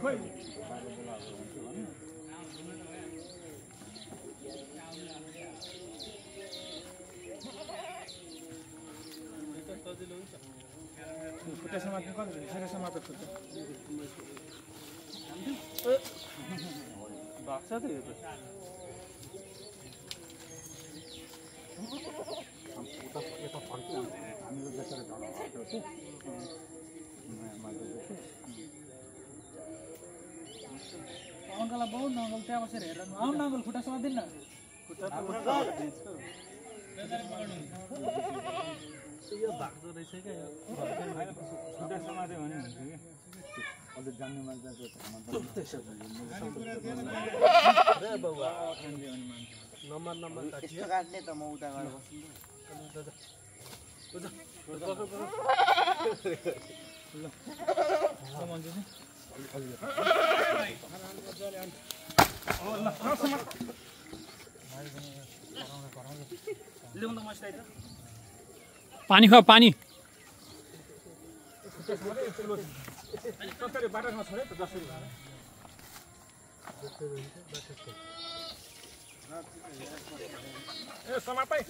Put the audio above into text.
खुट्टा समात्नु कति समात खुट्टा भाग्छ त यो त यता फर्क्यो हामीहरू बेचेर ढाडा भएको थियो अङ्कललाई बहुत नङ्कल त्यहाँ बसेर हेरेर आउनु नङ्कल खुट्टा समात्दिन न खुट्टा यो भाग्दो रहेछ क्या खुट्टा समात्यो भने हुन्छ कि अझ जान्ने मान्छे नम्बर यस्तो काट्ने त म उता गएर बस्छु पानी खा पानी बाटोमा छोड्यो त 10 रुपियाँ ए समातै